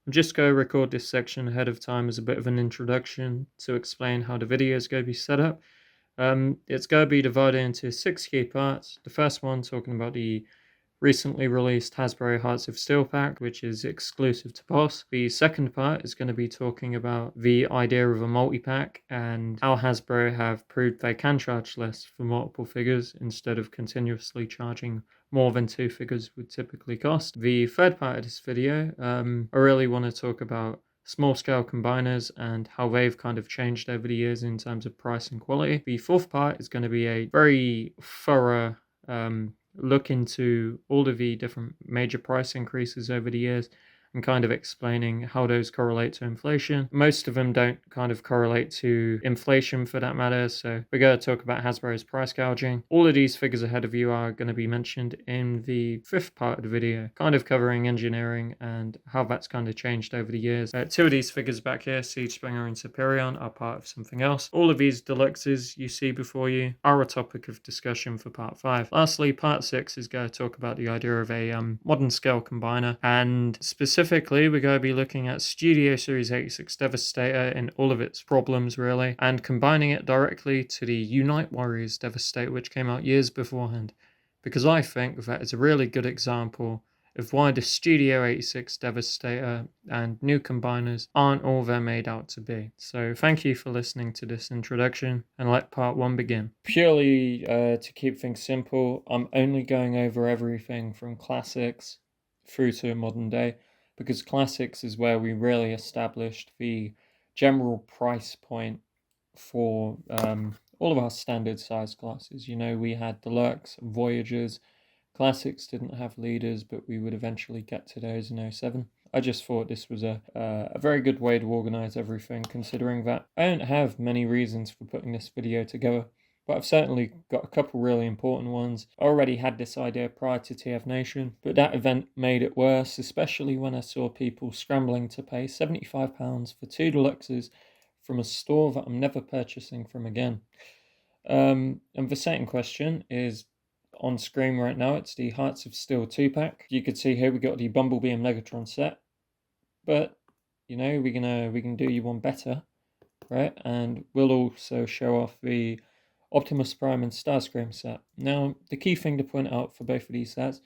I'm just going to record this section ahead of time as a bit of an introduction to explain how the video is going to be set up. It's going to be divided into 6 key parts. The first one talking about the recently released Hasbro Hearts of Steel pack, which is exclusive to Pulse. The second part is going to be talking about the idea of a multi-pack and how Hasbro have proved they can charge less for multiple figures instead of continuously charging more than 2 figures would typically cost. The third part of this video, I really want to talk about small scale combiners and how they've kind of changed over the years in terms of price and quality. The fourth part is going to be a very thorough look into all of the different major price increases over the years and kind of explaining how those correlate to inflation. Most of them don't kind of correlate to inflation for that matter, so we're going to talk about Hasbro's price gouging. All of these figures ahead of you are going to be mentioned in the fifth part of the video, kind of covering engineering and how that's kind of changed over the years. Two of these figures back here, Siege Springer and Superion, are part of something else. All of these deluxes you see before you are a topic of discussion for part 5. Lastly, part 6 is going to talk about the idea of a modern scale combiner, and specifically we're going to be looking at Studio Series 86 Devastator in all of its problems really, and combining it directly to the Unite Warriors Devastator, which came out years beforehand, because I think that is a really good example of why the Studio 86 Devastator and new combiners aren't all they're made out to be. So thank you for listening to this introduction, and let part 1 begin. Purely to keep things simple, I'm only going over everything from classics through to modern day, because classics is where we really established the general price point for all of our standard size classes. You know, we had Deluxe, Voyagers. Classics didn't have leaders, but we would eventually get to those in 07. I just thought this was a very good way to organize everything, considering that I don't have many reasons for putting this video together, but I've certainly got a couple really important ones. I already had this idea prior to TF Nation, but that event made it worse, especially when I saw people scrambling to pay £75 for 2 deluxes from a store that I'm never purchasing from again. And the second question is on screen right now. It's the Hearts of Steel 2-pack. You could see here we got the Bumblebee and Megatron set, but you know, we can do you one better, right? And we'll also show off the Optimus Prime and Starscream set. Now, the key thing to point out for both of these sets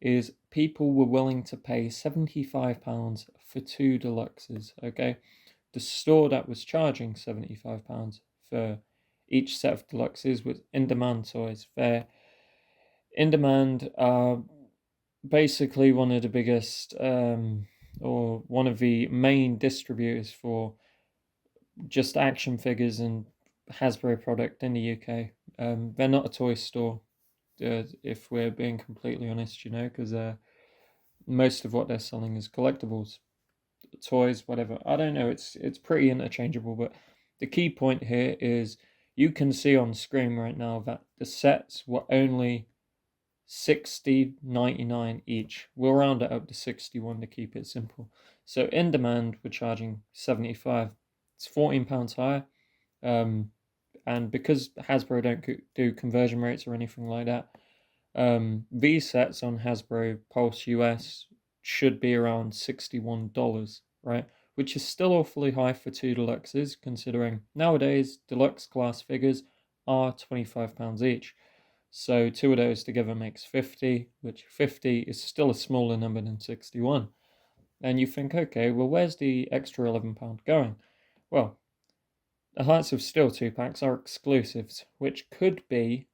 is people were willing to pay £75 for 2 deluxes, okay? The store that was charging £75 for each set of deluxes was In Demand Toys. They're In Demand are basically one of the biggest or one of the main distributors for just action figures and Hasbro product in the UK. They're not a toy store, if we're being completely honest, you know, because most of what they're selling is collectibles, toys, whatever. I don't know, it's pretty interchangeable, but the key point here is you can see on screen right now that the sets were only $60.99 each. We'll round it up to 61 to keep it simple. So In Demand we're charging 75. It's £14 higher. And because Hasbro don't do conversion rates or anything like that, these sets on Hasbro Pulse US should be around $61, right? Which is still awfully high for 2 deluxes, considering nowadays deluxe class figures are £25 each. So 2 of those together makes 50, which 50 is still a smaller number than 61. And you think, okay, well, where's the extra £11 going? Well, the Hearts of Steel 2-packs are exclusives, which could be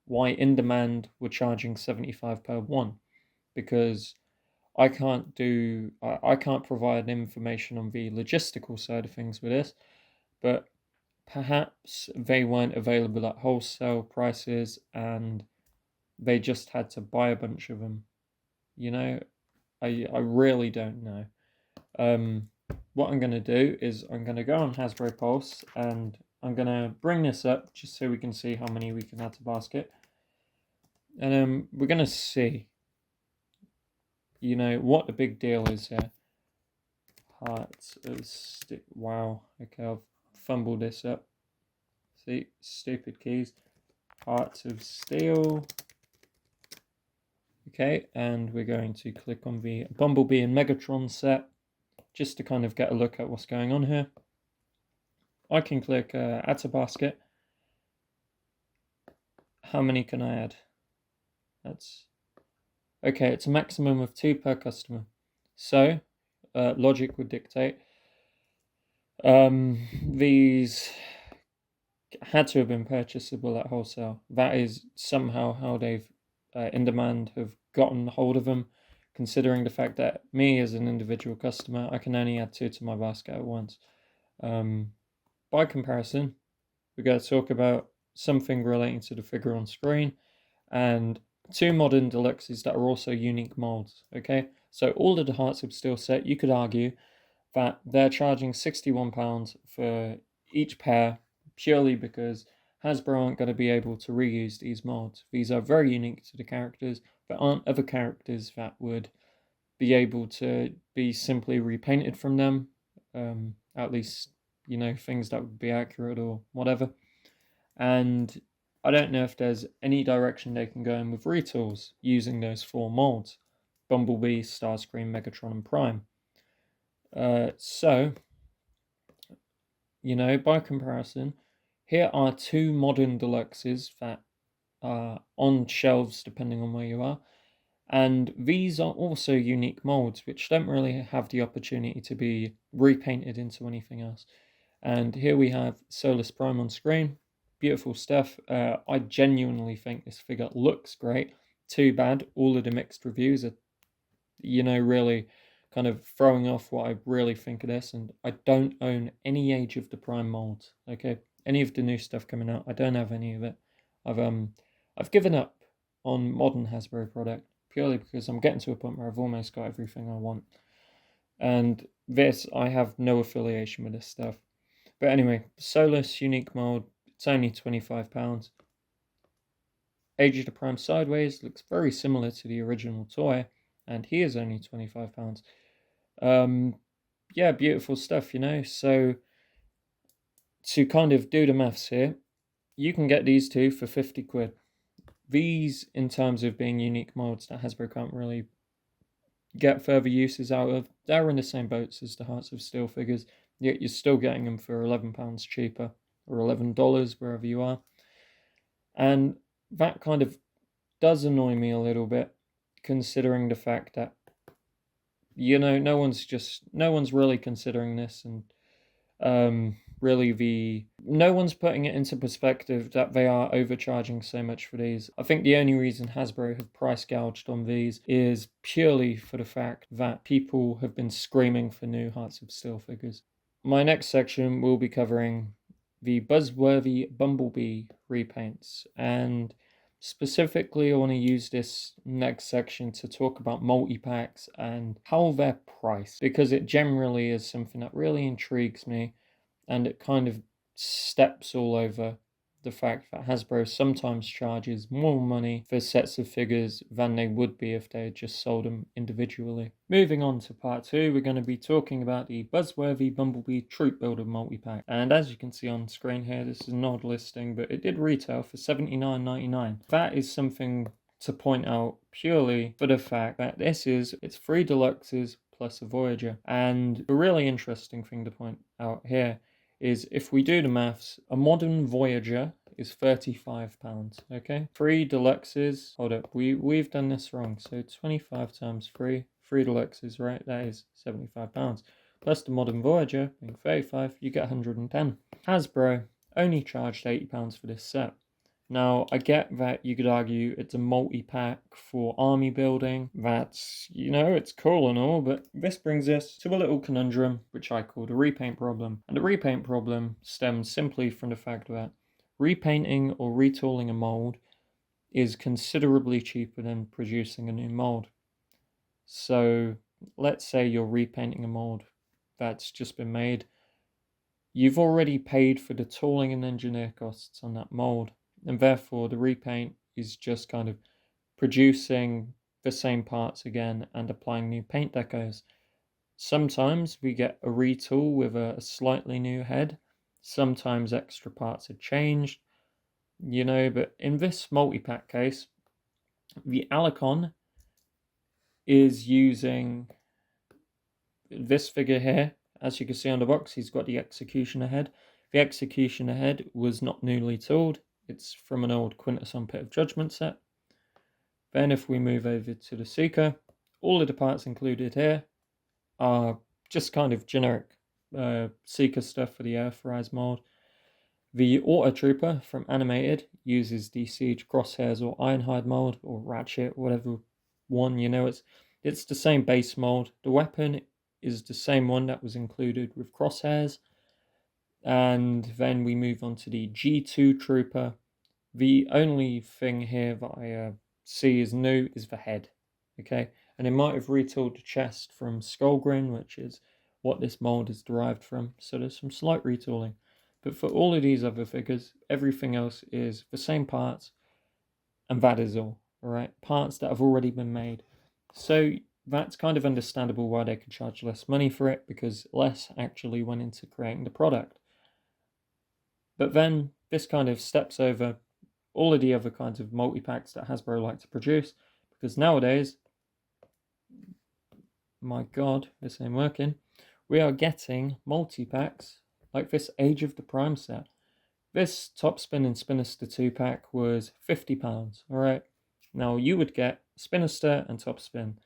why In Demand were charging 75 per one, because I can't provide information on the logistical side of things with this, but perhaps they weren't available at wholesale prices and they just had to buy a bunch of them. You know, I really don't know. What I'm going to do is I'm going to go on Hasbro Pulse and I'm going to bring this up just so we can see how many we can add to basket. And we're going to see, you know, what the big deal is here. Hearts of Steel. Wow. Okay, I've fumbled this up. See, stupid keys. Hearts of Steel. Okay, and we're going to click on the Bumblebee and Megatron set. just to kind of get a look at what's going on here. I can click add to basket. How many can I add? That's okay, it's a maximum of 2 per customer. So logic would dictate these had to have been purchasable at wholesale. That is somehow how they've in demand have gotten hold of them, considering the fact that me as an individual customer, I can only add 2 to my basket at once. By comparison, we're going to talk about something relating to the figure on screen and 2 modern deluxes that are also unique molds. Okay, so all of the Hearts of Steel set, you could argue that they're charging £61 for each pair purely because Hasbro aren't going to be able to reuse these molds. These are very unique to the characters. There aren't other characters that would be able to be simply repainted from them. At least, you know, things that would be accurate or whatever. And I don't know if there's any direction they can go in with retools using those 4 molds: Bumblebee, Starscream, Megatron, and Prime. So, you know, by comparison, here are 2 modern deluxes that are on shelves depending on where you are. And these are also unique molds, which don't really have the opportunity to be repainted into anything else. And here we have Solus Prime on screen. Beautiful stuff. I genuinely think this figure looks great. Too bad all of the mixed reviews are, you know, really kind of throwing off what I really think of this. And I don't own any Age of the Prime molds. Okay, any of the new stuff coming out, I don't have any of it. I've given up on modern Hasbro product purely because I'm getting to a point where I've almost got everything I want. And this, I have no affiliation with this stuff. But anyway, Solus unique mold, it's only £25. Age of the Prime Sideways looks very similar to the original toy, and he is only £25. Yeah, beautiful stuff, you know. So to kind of do the maths here, you can get these 2 for 50 quid. These, in terms of being unique molds that Hasbro can't really get further uses out of, they're in the same boats as the Hearts of Steel figures, yet you're still getting them for £11 cheaper, or $11 wherever you are. And that kind of does annoy me a little bit, considering the fact that, you know, no one's really considering this, and no one's putting it into perspective that they are overcharging so much for these. I think the only reason Hasbro have price gouged on these is purely for the fact that people have been screaming for new Hearts of Steel figures. My next section will be covering the buzzworthy Bumblebee repaints, and specifically I want to use this next section to talk about multi-packs and how they're priced, because it generally is something that really intrigues me, and it kind of steps all over the fact that Hasbro sometimes charges more money for sets of figures than they would be if they had just sold them individually. Moving on to part 2, we're going to be talking about the buzzworthy Bumblebee Troop Builder multi-pack. And as you can see on screen here, this is an odd listing, but it did retail for $79.99. That is something to point out purely for the fact that it's 3 deluxes plus a Voyager. And a really interesting thing to point out here is if we do the maths, a modern Voyager is £35, okay? 3 deluxes, hold up, we've done this wrong, so 25 times 3 deluxes, right? That is £75. Plus the modern Voyager being 35, you get 110. Hasbro only charged £80 for this set. Now, I get that you could argue it's a multi-pack for army building. That's, you know, it's cool and all, but this brings us to a little conundrum, which I call the repaint problem. And the repaint problem stems simply from the fact that repainting or retooling a mold is considerably cheaper than producing a new mold. So, let's say you're repainting a mold that's just been made. You've already paid for the tooling and engineer costs on that mold, and therefore the repaint is just kind of producing the same parts again and applying new paint decos. Sometimes we get a retool with a slightly new head, sometimes extra parts are changed, you know, but in this multi-pack case, the Alicon is using this figure here, as you can see on the box, he's got the Executioner head. The Executioner head was not newly tooled. It's from an old Quintesson Pit of Judgment set. Then if we move over to the Seeker, all of the parts included here are just kind of generic Seeker stuff for the Earthrise mold. The Auto Trooper from Animated uses the Siege Crosshairs or Ironhide mold, or Ratchet, whatever one, it's the same base mold. The weapon is the same one that was included with Crosshairs. And then we move on to the G2 Trooper. The only thing here that I see is new is the head. Okay, and it might have retooled the chest from Skullgrin, which is what this mold is derived from. So there's some slight retooling. But for all of these other figures, everything else is the same parts, and that is all. Alright, parts that have already been made. So that's kind of understandable why they could charge less money for it, because less actually went into creating the product. But then this kind of steps over all of the other kinds of multi-packs that Hasbro like to produce, because nowadays, my god, this ain't working, we are getting multi-packs like this Age of the Prime set. This Top Spin and Spinister 2-pack was £50, alright? Now you would get Spinister and Top Spin.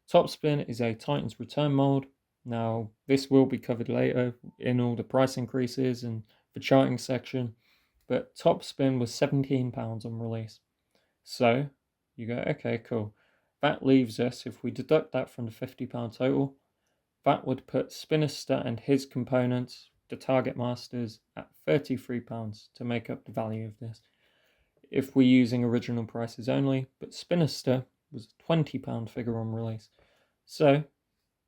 Top Spin is a Titan's Return mold. Now this will be covered later in all the price increases and the charting section, but Top Spin was £17 on release. So you go, okay, cool. That leaves us, if we deduct that from the £50 total, that would put Spinister and his components, the Target Masters, at £33 to make up the value of this, if we're using original prices only. But Spinister was a £20 figure on release. So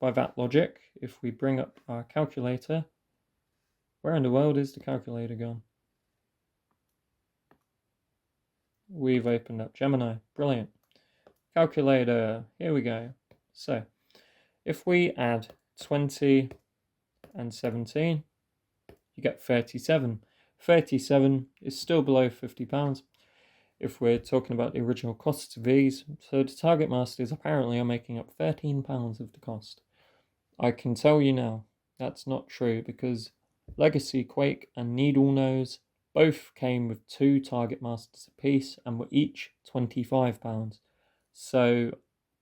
by that logic, if we bring up our calculator, where in the world is the calculator gone? We've opened up Gemini. Brilliant. Calculator, here we go. So if we add 20 and 17, you get 37. 37 is still below £50 if we're talking about the original costs of these. So the Target Masters apparently are making up £13 of the cost. I can tell you now that's not true, because Legacy Quake and Needle Nose both came with 2 Target Masters apiece and were each £25. So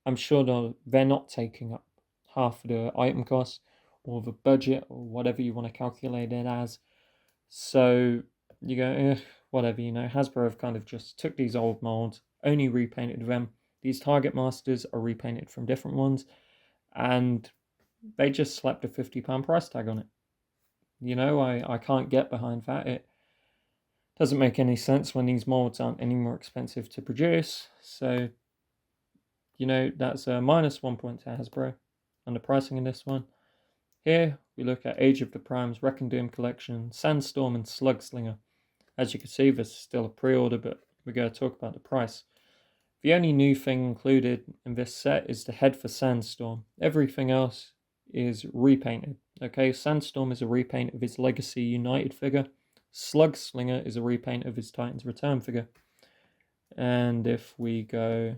I'm sure they're not taking up half of the item cost or the budget or whatever you want to calculate it as. So you go, whatever, Hasbro have kind of just took these old molds, only repainted them. These Target Masters are repainted from different ones, and they just slapped a £50 price tag on it. I can't get behind that. It doesn't make any sense when these molds aren't any more expensive to produce. So, that's a minus 1 point to Hasbro on the pricing in this one. Here we look at Age of the Primes, Wreck and Doom Collection, Sandstorm and Slugslinger. As you can see, this is still a pre-order, but we're going to talk about the price. The only new thing included in this set is the head for Sandstorm. Everything else is repainted. Okay, Sandstorm is a repaint of his Legacy United figure. Slugslinger is a repaint of his Titan's Return figure. And if we go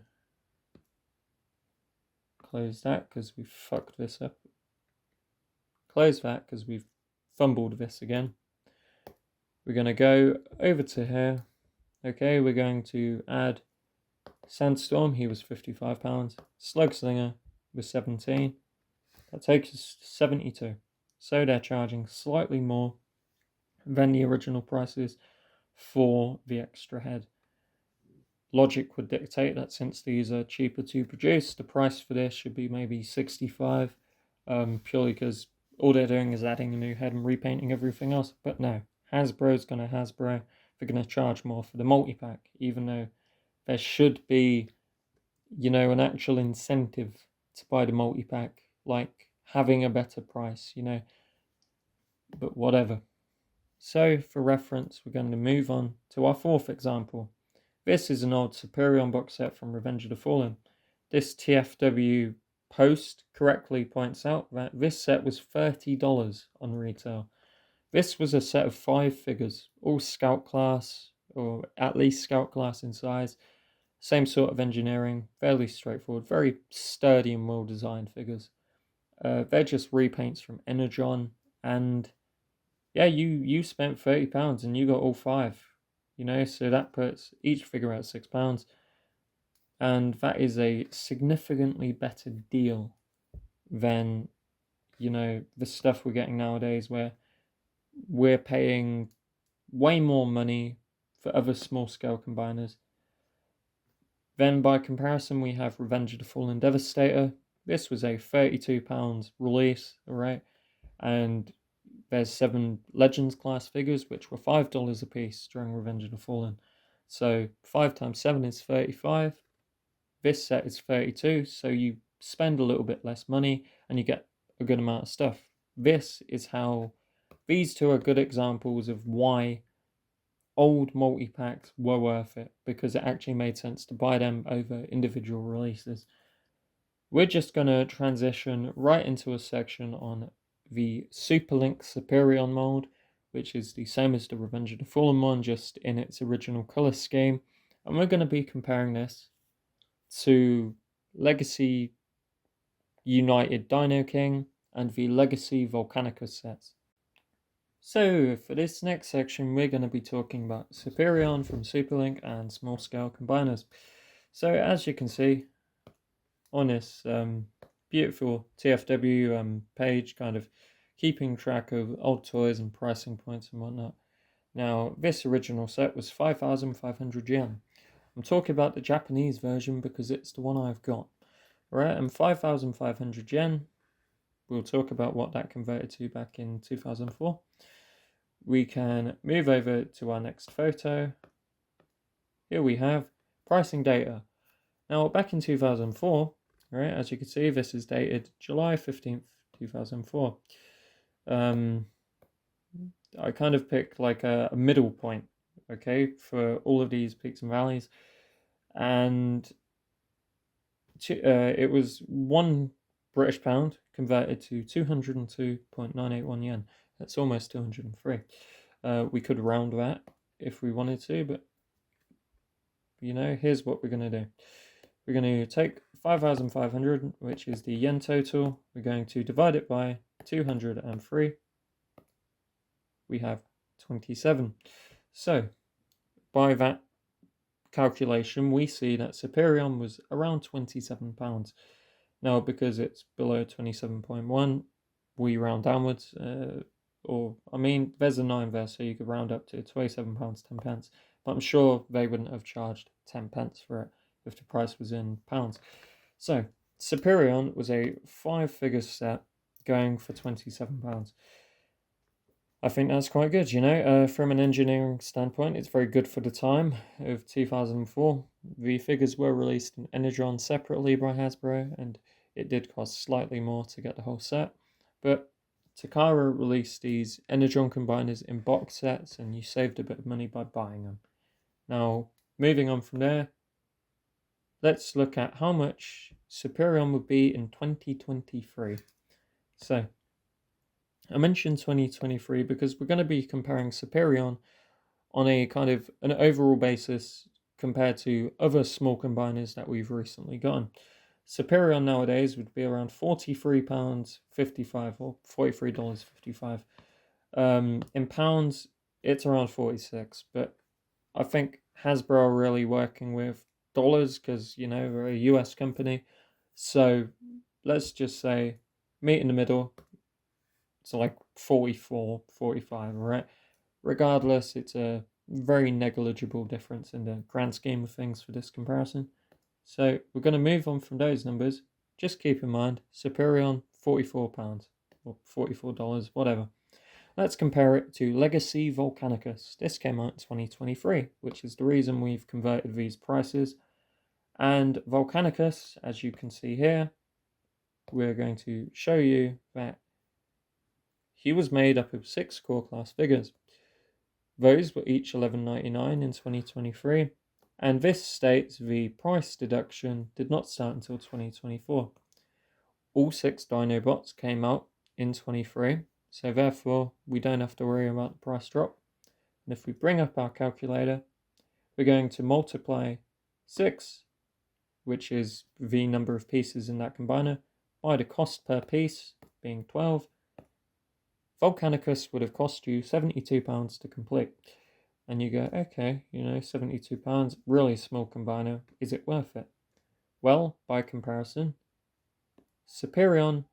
close that because we fucked this up. Close that because we've fumbled this again. We're going to go over to here. Okay, we're going to add Sandstorm. He was £55. Slugslinger was 17. That takes us to 72. So they're charging slightly more than the original prices for the extra head. Logic would dictate that since these are cheaper to produce, the price for this should be maybe 65, purely because all they're doing is adding a new head and repainting everything else. But no, Hasbro's going to Hasbro. They're going to charge more for the multi-pack, even though there should be, an actual incentive to buy the multi-pack, like having a better price, but whatever. So for reference, we're going to move on to our fourth example. This is an old Superion box set from Revenge of the Fallen. This TFW post correctly points out that this set was $30 on retail. This was a set of 5 figures, all Scout class, or at least Scout class in size. Same sort of engineering, fairly straightforward, very sturdy and well designed figures. They're just repaints from Energon, and yeah, you spent £30 and you got all 5. So that puts each figure at £6, and that is a significantly better deal than the stuff we're getting nowadays, where we're paying way more money for other small scale combiners. Then by comparison, we have Revenge of the Fallen Devastator. This was a £32 release, alright, and there's 7 Legends class figures, which were $5 a piece during Revenge of the Fallen. So 5 times 7 is 35. This set is 32, so you spend a little bit less money and you get a good amount of stuff. This is how these two are good examples of why old multi-packs were worth it, because it actually made sense to buy them over individual releases. We're just going to transition right into a section on the Superlink Superion mold, which is the same as the Revenge of the Fallen one, just in its original color scheme. And we're going to be comparing this to Legacy United Dino King and the Legacy Volcanicus sets. So for this next section, we're going to be talking about Superion from Superlink and small scale combiners. So as you can see on this beautiful TFW page, kind of keeping track of old toys and pricing points and whatnot. Now, this original set was 5,500 yen. I'm talking about the Japanese version because it's the one I've got. Alright, and 5,500 yen, we'll talk about what that converted to back in 2004. We can move over to our next photo. Here we have pricing data. Now, back in 2004, right, as you can see, this is dated July 15th, 2004. I kind of picked like a middle point, okay, for all of these peaks and valleys. And it was £1 converted to 202.981 yen. That's almost 203. We could round that if we wanted to, but here's what we're going to do. We're going to take 5,500, which is the yen total. We're going to divide it by 203. We have 27. So by that calculation, we see that Superion was around £27. Now, because it's below 27.1, we round downwards, there's a 9 there, so you could round up to £27, 10 pence. But I'm sure they wouldn't have charged 10 pence for it if the price was in pounds. So, Superion was a 5-figure set going for £27. I think that's quite good, from an engineering standpoint. It's very good for the time of 2004. The figures were released in Energon separately by Hasbro, and it did cost slightly more to get the whole set. But Takara released these Energon combiners in box sets, and you saved a bit of money by buying them. Now, moving on from there, let's look at how much Superion would be in 2023. So, I mentioned 2023 because we're going to be comparing Superion on a kind of an overall basis compared to other small combiners that we've recently gotten. Superion nowadays would be around £43.55 or $43.55. In pounds, it's around 46, but I think Hasbro are really working with dollars because, they're a US company. So let's just say meet in the middle. So like 44, 45, right? Regardless, it's a very negligible difference in the grand scheme of things for this comparison. So we're going to move on from those numbers. Just keep in mind, Superion, £44 or $44, whatever. Let's compare it to Legacy Volcanicus. This came out in 2023, which is the reason we've converted these prices. And Volcanicus, as you can see here, we're going to show you that he was made up of 6 core class figures. Those were each $11.99 in 2023, and this states the price deduction did not start until 2024. All 6 Dinobots came out in 23, so therefore we don't have to worry about the price drop. And if we bring up our calculator, we're going to multiply 6, which is the number of pieces in that combiner, multiply the cost per piece, being 12, Volcanicus would have cost you £72 to complete. And you go, okay, £72, really small combiner, is it worth it? Well, by comparison, Superion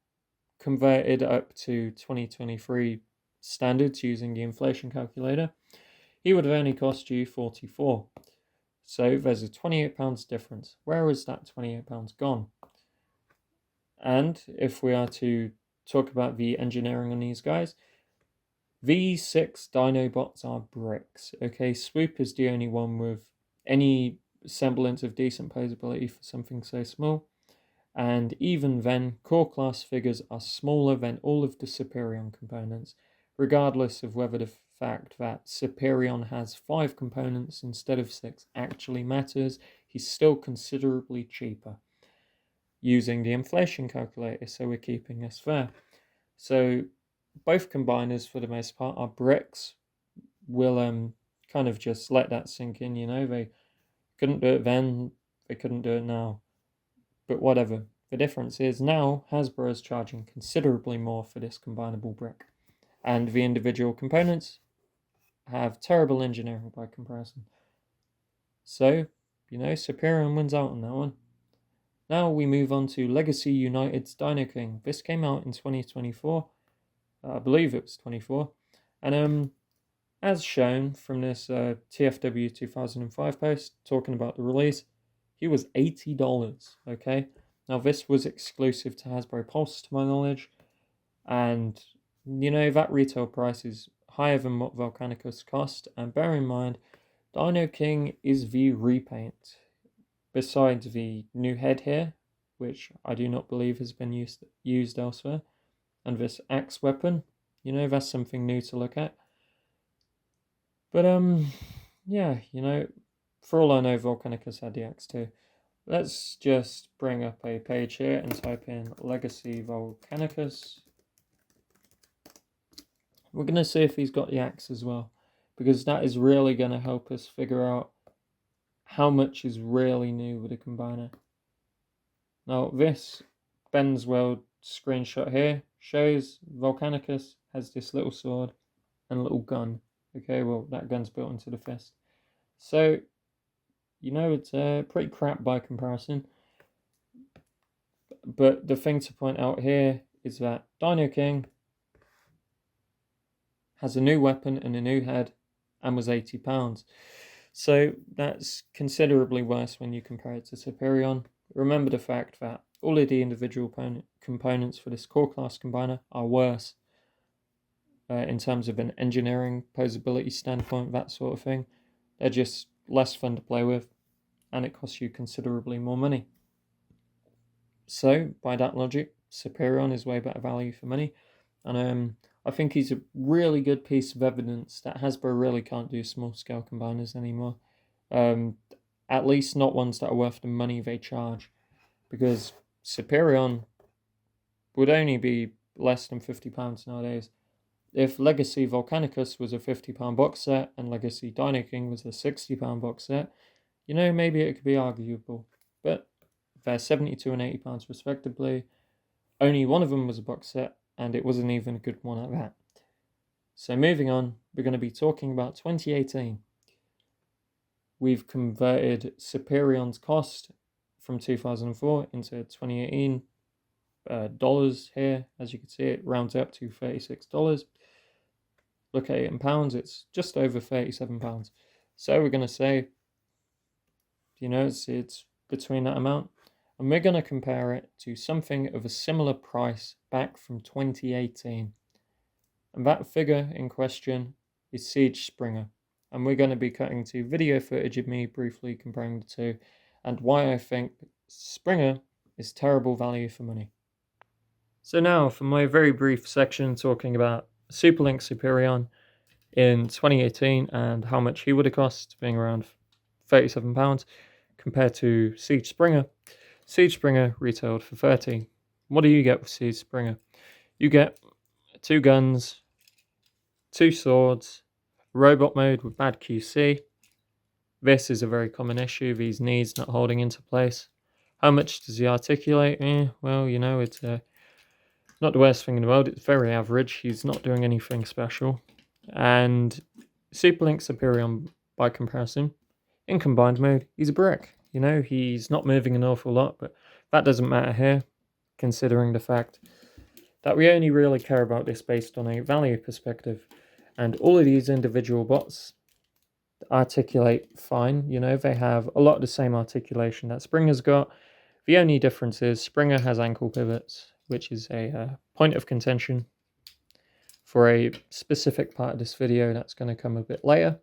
converted up to 2023 standards using the inflation calculator, he would have only cost you 44. So there's a £28 difference. Where is that £28 gone? And if we are to talk about the engineering on these guys, these 6 Dinobots are bricks. Okay, Swoop is the only one with any semblance of decent posability for something so small. And even then, core class figures are smaller than all of the Superion components, regardless of whether the fact that Superion has 5 components instead of 6 actually matters. He's still considerably cheaper using the inflation calculator, so we're keeping this fair. So both combiners, for the most part, are bricks. We'll kind of just let that sink in, they couldn't do it then, they couldn't do it now. But whatever. The difference is now Hasbro is charging considerably more for this combinable brick. And the individual components have terrible engineering by comparison. So, Superion wins out on that one. Now we move on to Legacy United's Dino King. This came out in 2024. I believe it was 24. And as shown from this TFW 2005 post talking about the release, he was $80, okay? Now this was exclusive to Hasbro Pulse, to my knowledge, and that retail price is higher than what Volcanicus cost, and bear in mind, Dino King is the repaint. Besides the new head here, which I do not believe has been used elsewhere, and this axe weapon, that's something new to look at. But yeah, for all I know, Volcanicus had the axe too. Let's just bring up a page here and type in Legacy Volcanicus. We're going to see if he's got the axe as well, because that is really going to help us figure out how much is really new with a combiner. Now this Ben's World screenshot here shows Volcanicus has this little sword and a little gun. Okay, well that gun's built into the fist. So, it's pretty crap by comparison. But the thing to point out here is that Dino King has a new weapon and a new head and was £80. So that's considerably worse when you compare it to Superion. Remember the fact that all of the individual components for this core class combiner are worse in terms of an engineering posability standpoint, that sort of thing. They're just less fun to play with, and it costs you considerably more money. So, by that logic, Superion is way better value for money, and I think he's a really good piece of evidence that Hasbro really can't do small-scale combiners anymore. At least not ones that are worth the money they charge, because Superion would only be less than £50 nowadays. If Legacy Volcanicus was a £50 box set and Legacy Dino King was a £60 box set, maybe it could be arguable. But they're £72 and £80 respectively. Only one of them was a box set, and it wasn't even a good one at that. So moving on, we're going to be talking about 2018. We've converted Superion's cost from 2004 into 2018 dollars here. As you can see, it rounds up to $36. Look at it in pounds, it's just over £37. So we're going to say, it's between that amount. And we're going to compare it to something of a similar price back from 2018. And that figure in question is Siege Springer. And we're going to be cutting to video footage of me briefly comparing the two and why I think Springer is terrible value for money. So now for my very brief section talking about Superlink Superion in 2018 and how much he would have cost, being around £37 compared to Siege Springer. Siege Springer retailed for £30. What do you get with Siege Springer? You get 2 guns, 2 swords, robot mode with bad QC. This is a very common issue, these knees not holding into place. How much does he articulate? Well, you know, it's not the worst thing in the world. It's very average. He's not doing anything special. And Superlink Superion, by comparison, in combined mode, he's a brick. You know, he's not moving an awful lot, but that doesn't matter here, considering the fact that we only really care about this based on a value perspective. And all of these individual bots articulate fine. You know, they have a lot of the same articulation that Springer's got. The only difference is Springer has ankle pivots, which is a point of contention for a specific part of this video that's going to come a bit later.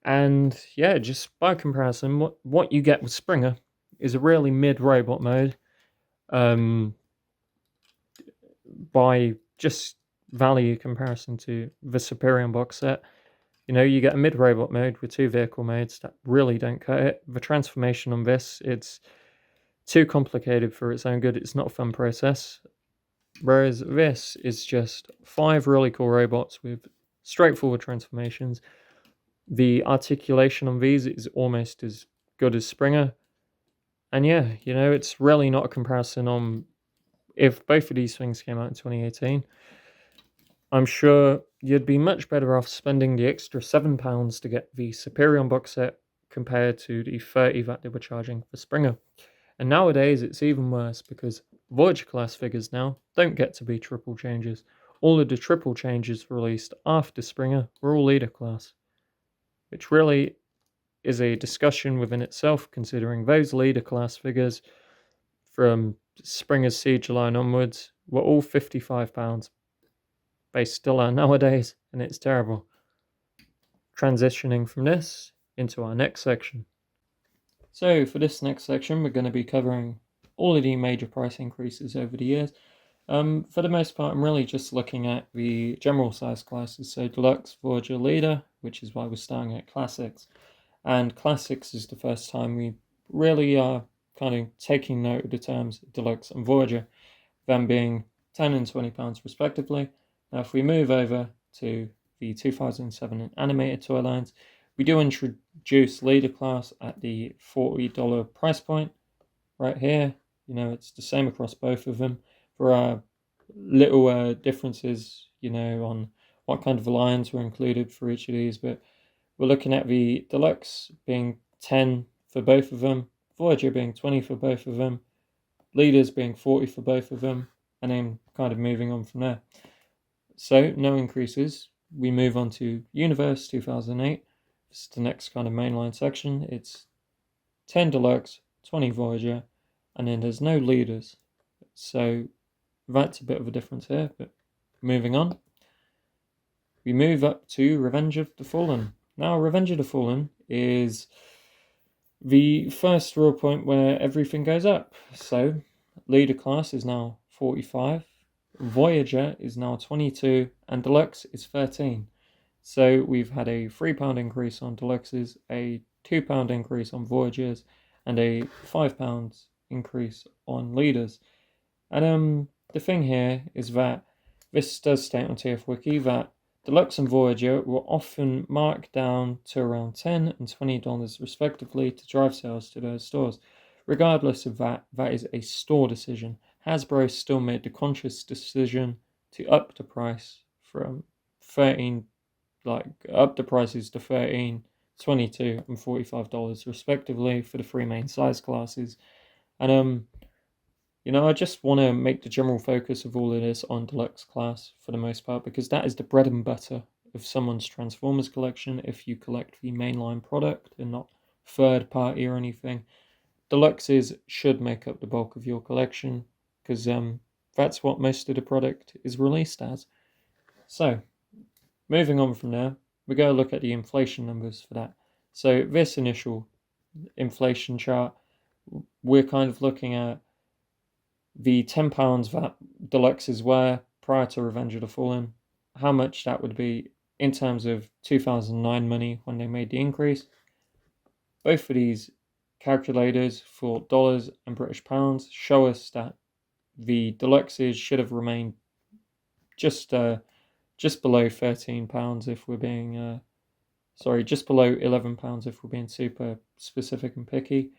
And yeah, just by comparison, what you get with Springer is a really mid-robot mode. By just value comparison to the Superion box set, you know, you get a mid-robot mode with 2 vehicle modes that really don't cut it. The transformation on this, it's too complicated for its own good. It's not a fun process. Whereas this is just 5 really cool robots with straightforward transformations. The articulation on these is almost as good as Springer. And yeah, you know, it's really not a comparison on if both of these things came out in 2018. I'm sure you'd be much better off spending the extra £7 to get the Superion box set compared to the 30 that they were charging for Springer. And nowadays it's even worse because Voyager class figures now don't get to be triple changes. All of the triple changes released after Springer were all leader class, which really is a discussion within itself, considering those leader class figures from Springer's Siege line onwards were all £55. They still are nowadays, and it's terrible. Transitioning from this into our next section. So for this next section, we're going to be covering all of the major price increases over the years. For the most part, I'm really just looking at the general size classes, so Deluxe, Voyager, Leader, which is why we're starting at Classics. And Classics is the first time we really are kind of taking note of the terms Deluxe and Voyager, them being £10 and £20 respectively. Now, if we move over to the 2007 animated toy lines, we do introduce Leader class at the $40 price point right here. You know, it's the same across both of them. There are little differences, you know, on what kind of lines were included for each of these, but we're looking at the Deluxe being 10 for both of them, Voyager being 20 for both of them, Leaders being 40 for both of them, and then kind of moving on from there. So, no increases. We move on to Universe 2008. This is the next kind of mainline section. It's 10 Deluxe, 20 Voyager, and then there's no Leaders. So, that's a bit of a difference here, but moving on. We move up to Revenge of the Fallen. Now, Revenge of the Fallen is the first real point where everything goes up. So, Leader class is now 45, Voyager is now 22, and Deluxe is 13. So, we've had a £3 increase on Deluxes, a £2 increase on Voyagers, and a £5 increase on Leaders. And the thing here is that this does state on TF Wiki that Deluxe and Voyager were often marked down to around $10 and $20 respectively to drive sales to those stores. Regardless of that, that is a store decision. Hasbro still made the conscious decision to up the price from 13, up the prices to 13, 22, and $45 respectively for the 3 main size classes. And you know, I just want to make the general focus of all of this on Deluxe class for the most part, because that is the bread and butter of someone's Transformers collection if you collect the mainline product and not third party or anything. Deluxes should make up the bulk of your collection, because that's what most of the product is released as. So, moving on from there, we go look at the inflation numbers for that. So this initial inflation chart, we're kind of looking at the £10 that Deluxes were prior to Revenge of the Fallen, how much that would be in terms of 2009 money when they made the increase. Both of these calculators for dollars and British pounds show us that the Deluxes should have remained just below £13 if we're being just below £11 if we're being super specific and picky.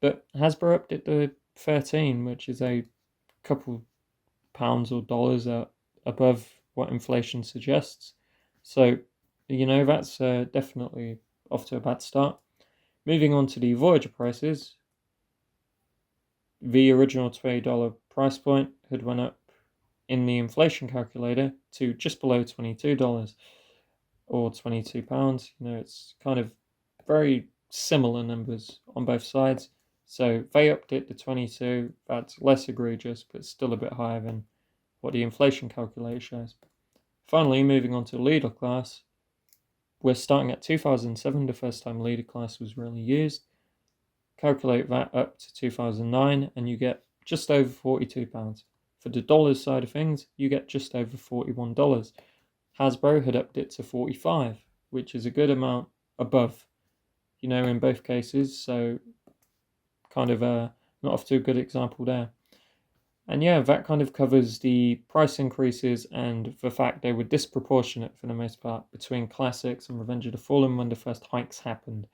But Hasbro upped it to 13, which is a couple pounds or dollars above what inflation suggests. So, that's definitely off to a bad start. Moving on to the Voyager prices, the original $20 price point had went up in the inflation calculator to just below $22 or £22. It's kind of very similar numbers on both sides. So they upped it to 22. That's less egregious, but still a bit higher than what the inflation calculator shows. Finally, moving on to leader class, we're starting at 2007, the first time leader class was really used. Calculate that up to 2009, and you get just over £42. For the dollars side of things, you get just over $41. Hasbro had upped it to 45, which is a good amount above, in both cases. So kind of not off to a good example there. And yeah, that kind of covers the price increases and the fact they were disproportionate for the most part between Classics and Revenge of the Fallen when the first hikes happened.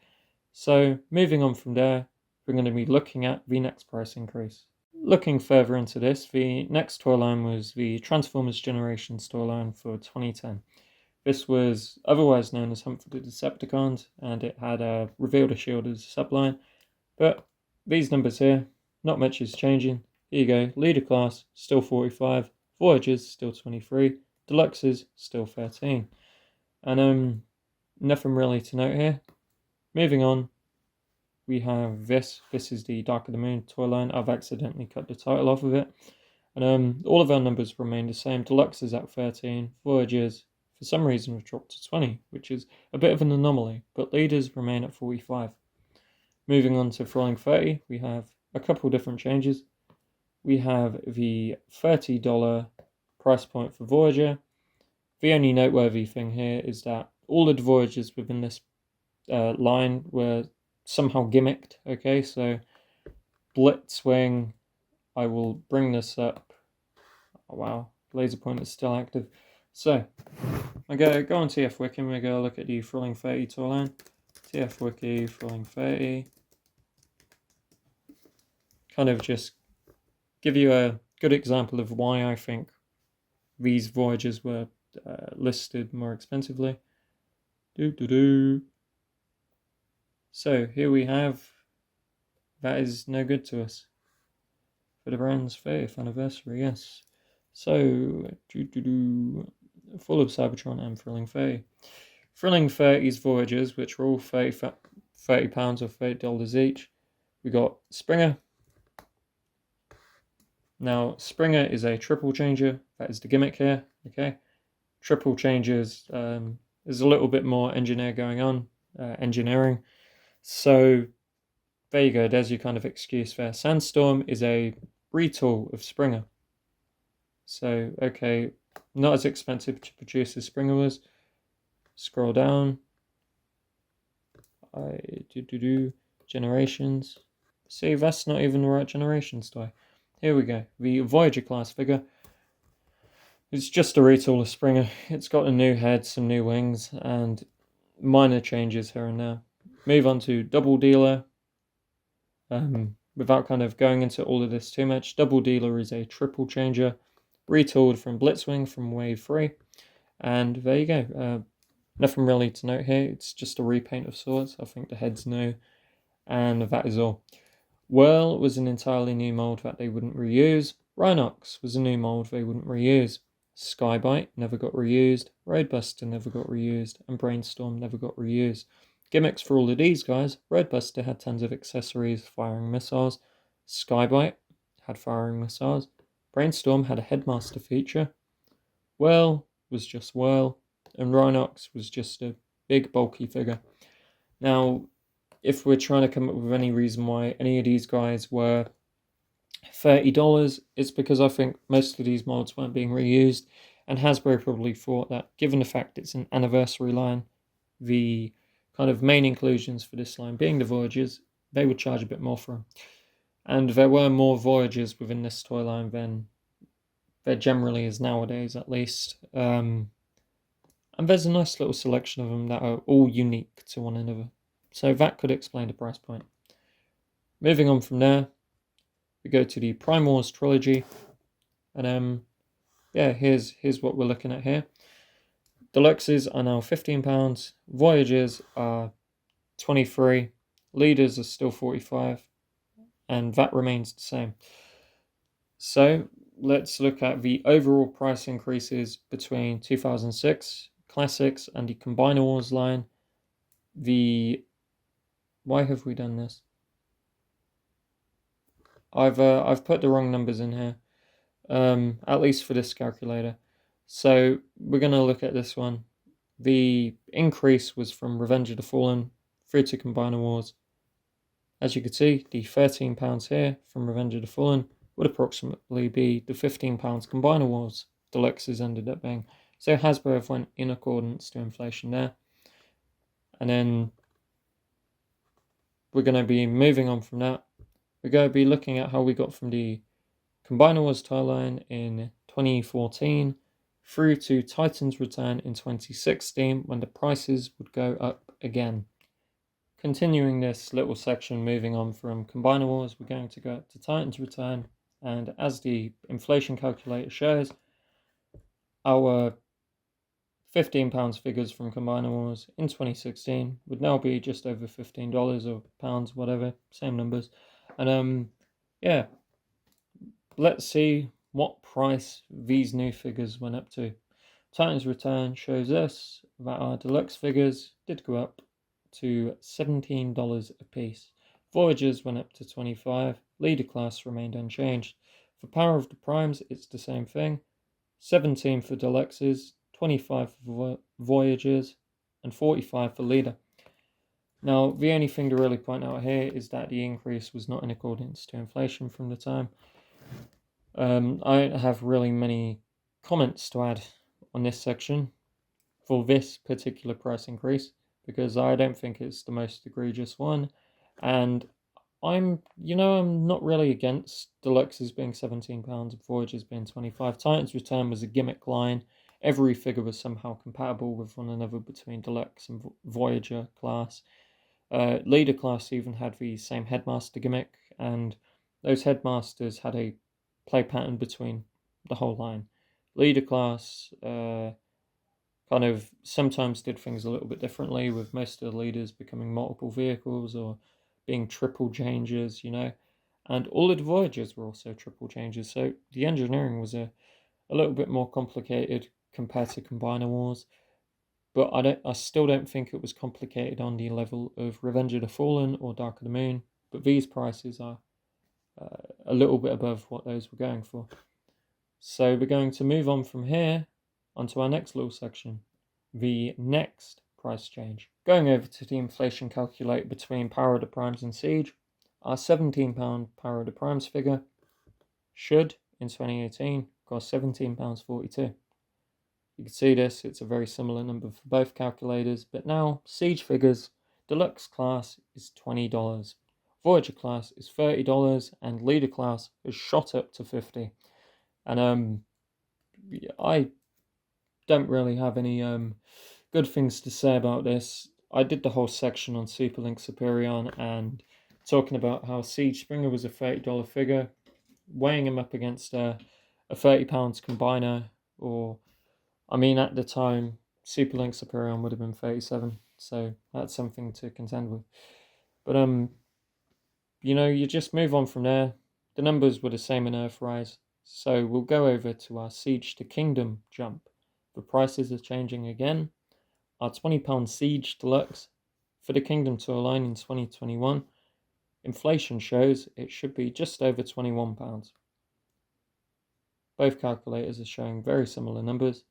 So moving on from there, we're going to be looking at the next price increase. Looking further into this, the next toy line was the Transformers Generations toy line for 2010. This was otherwise known as Hunt for the Decepticons, and it had Reveal the Shield as a subline. But these numbers here, not much is changing. Here you go, Leader Class, still 45, Voyagers, still 23, Deluxes, still 13. And nothing really to note here. Moving on, we have this. This is the Dark of the Moon toy line. I've accidentally cut the title off of it. And all of our numbers remain the same. Deluxe is at 13, Voyagers, for some reason, have dropped to 20, which is a bit of an anomaly, but leaders remain at 45. Moving on to Thrilling 30, we have a couple different changes. We have the $30 price point for Voyager. The only noteworthy thing here is that all of the Voyagers within this line were somehow gimmicked. Okay, so Blitzwing, I will bring this up. Oh, wow, laser point is still active. So I go on TF Wiki and we go look at the Thrilling 30 toy line. TF Wiki, Thrilling 30. Kind of just give you a good example of why I think these Voyagers were listed more expensively. So here we have, that is no good to us for the brand's 30th anniversary, yes. So, full of Cybertron and Thrilling 30. Thrilling 30's Voyagers, which were all £30 or $30 each. We got Springer. Now, Springer is a triple changer. That is the gimmick here, okay? Triple changers, there's a little bit more engineering. So, there you go, there's your kind of excuse there. Sandstorm is a retool of Springer. So, okay, not as expensive to produce as Springer was. Scroll down. Generations. See, that's not even the right Generations toy. Here we go. The Voyager class figure. It's just a retool of Springer. It's got a new head, some new wings, and minor changes here and there. Move on to Double Dealer. Without kind of going into all of this too much, Double Dealer is a triple changer, retooled from Blitzwing from Wave 3. And there you go. Nothing really to note here. It's just a repaint of sorts. I think the head's new. And that is all. Whirl was an entirely new mold that they wouldn't reuse. Rhinox was a new mold they wouldn't reuse. Skybite never got reused. Roadbuster never got reused. And Brainstorm never got reused. Gimmicks for all of these guys. Roadbuster had tons of accessories, firing missiles. Skybite had firing missiles. Brainstorm had a headmaster feature. Whirl was just Whirl. And Rhinox was just a big bulky figure. Now, if we're trying to come up with any reason why any of these guys were $30, it's because I think most of these molds weren't being reused, and Hasbro probably thought that, given the fact it's an anniversary line, the kind of main inclusions for this line being the Voyagers, they would charge a bit more for them. And there were more Voyagers within this toy line than there generally is nowadays, at least. And there's a nice little selection of them that are all unique to one another. So that could explain the price point. Moving on from there, we go to the Prime Wars trilogy, and yeah, here's what we're looking at here. Deluxes are now £15, Voyagers are 23, Leaders are still 45, and that remains the same. So let's look at the overall price increases between 2006 Classics and the Combiner Wars line. Why have we done this? I've put the wrong numbers in here, at least for this calculator. So we're going to look at this one. The increase was from Revenge of the Fallen through to Combiner Wars. As you can see, the £13 here from Revenge of the Fallen would approximately be the £15 Combiner Wars Deluxes ended up being. So Hasbro have went in accordance to inflation there. And then we're going to be moving on from that. We're going to be looking at how we got from the Combiner Wars tie line in 2014 through to Titan's return in 2016 when the prices would go up again. Continuing this little section, moving on from Combiner Wars, we're going to go to Titan's return, and as the inflation calculator shows, our £15 figures from Combiner Wars in 2016 would now be just over $15 or pounds, whatever, same numbers. And yeah, let's see what price these new figures went up to. Titan's return shows us that our deluxe figures did go up to $17 a piece. Voyagers went up to 25. Leader class remained unchanged. For Power of the Primes, it's the same thing. 17 for deluxes, 25 for Voyagers, and 45 for Leader. Now, the only thing to really point out here is that the increase was not in accordance to inflation from the time. I don't have really many comments to add on this section for this particular price increase, because I don't think it's the most egregious one, and I'm not really against Deluxes being £17 and Voyagers being 25. Titan's Return was a gimmick line. Every figure was somehow compatible with one another between Deluxe and Voyager class. Leader class even had the same headmaster gimmick, and those headmasters had a play pattern between the whole line. Leader class kind of sometimes did things a little bit differently, with most of the leaders becoming multiple vehicles or being triple changes, and all of the Voyagers were also triple changes, so the engineering was a little bit more complicated compared to Combiner Wars, but I still don't think it was complicated on the level of Revenge of the Fallen or Dark of the Moon, but these prices are a little bit above what those were going for. So we're going to move on from here onto our next little section, the next price change. Going over to the inflation calculator between Power of the Primes and Siege, our £17 Power of the Primes figure should, in 2018, cost £17.42. You can see this, it's a very similar number for both calculators, but now Siege figures, Deluxe class is $20, Voyager class is $30, and Leader class has shot up to $50. And I don't really have any good things to say about this. I did the whole section on Superlink Superion and talking about how Siege Springer was a $30 figure, weighing him up against a £30 combiner, or at the time Superlink Superion would have been 37, so that's something to contend with. But you just move on from there. The numbers were the same in Earthrise, so we'll go over to our Siege to Kingdom jump. The prices are changing again. Our £20 Siege Deluxe for the Kingdom Tour line in 2021, inflation shows it should be just over £21. Both calculators are showing very similar numbers.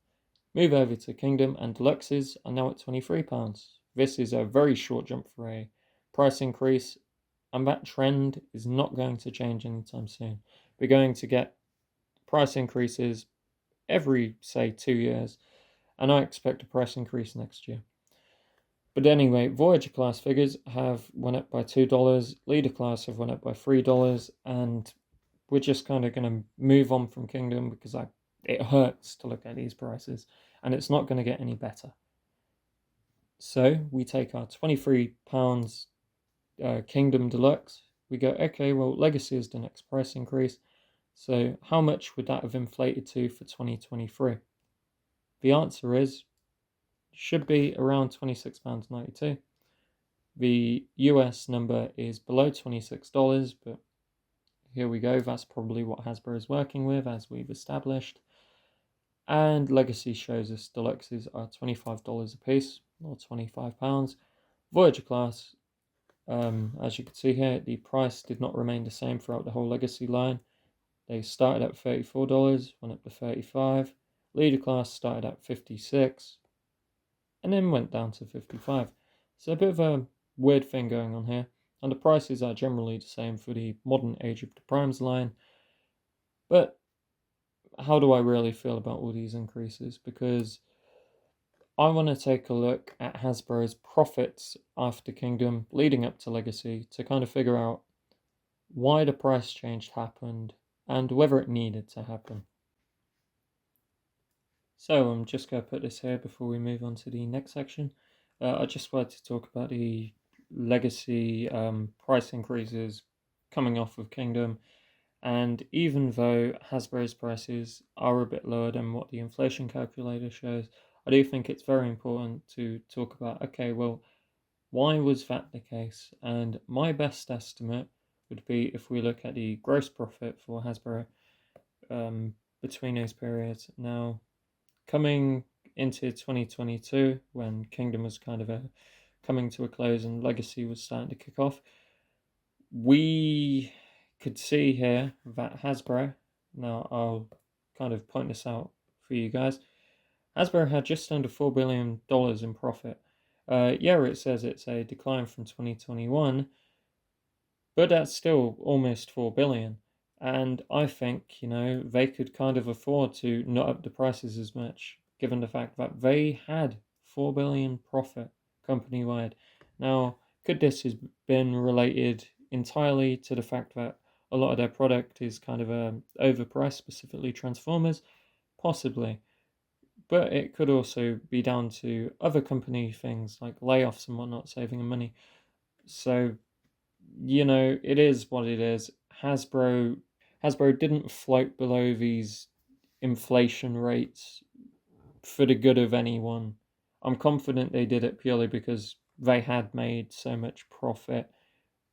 Move over to Kingdom, and Deluxes are now at £23. This is a very short jump for a price increase, and that trend is not going to change anytime soon. We're going to get price increases every, say, 2 years, and I expect a price increase next year. But anyway, Voyager class figures have went up by $2, Leader class have went up by $3, and we're just kind of going to move on from Kingdom because it hurts to look at these prices, and it's not going to get any better. So we take our £23 Kingdom Deluxe we go, okay, well, Legacy is the next price increase. So how much would that have inflated to for 2023? The answer is, should be around £26.92. The US number is below $26, but here we go. That's probably what Hasbro is working with, as we've established. And Legacy shows us Deluxes are $25 a piece, or £25. Voyager class, as you can see here, the price did not remain the same throughout the whole Legacy line. They started at $34, went up to $35. Leader class started at $56, and then went down to $55. So a bit of a weird thing going on here. And the prices are generally the same for the modern Age of the Primes line. But how do I really feel about all these increases? Because I want to take a look at Hasbro's profits after Kingdom leading up to Legacy to kind of figure out why the price change happened and whether it needed to happen. So I'm just going to put this here before we move on to the next section. I just wanted to talk about the Legacy price increases coming off of Kingdom. And even though Hasbro's prices are a bit lower than what the inflation calculator shows, I do think it's very important to talk about, okay, well, why was that the case? And my best estimate would be if we look at the gross profit for Hasbro between those periods. Now, coming into 2022, when Kingdom was kind of coming to a close and Legacy was starting to kick off, we could see here that Hasbro, now I'll kind of point this out for you guys, Hasbro had just under $4 billion in profit. Yeah, it says it's a decline from 2021, but that's still almost $4 billion. And I think, they could kind of afford to not up the prices as much, given the fact that they had $4 billion profit company-wide. Now, could this have been related entirely to the fact that a lot of their product is kind of overpriced, specifically Transformers? Possibly. But it could also be down to other company things like layoffs and whatnot, saving them money. So, it is what it is. Hasbro didn't float below these inflation rates for the good of anyone. I'm confident they did it purely because they had made so much profit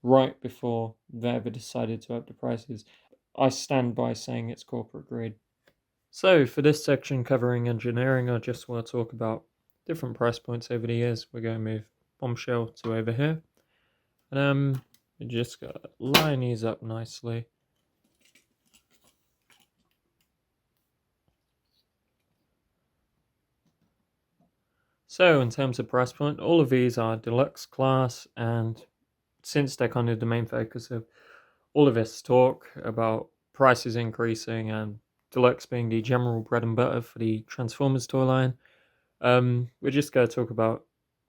right before they ever decided to up the prices. I stand by saying it's corporate greed. So for this section covering engineering, I just want to talk about different price points over the years. We're going to move Bombshell to over here. And we just got to line these up nicely. So in terms of price point, all of these are Deluxe class, and since they're kind of the main focus of all of this talk about prices increasing and Deluxe being the general bread and butter for the Transformers toy line, we're just going to talk about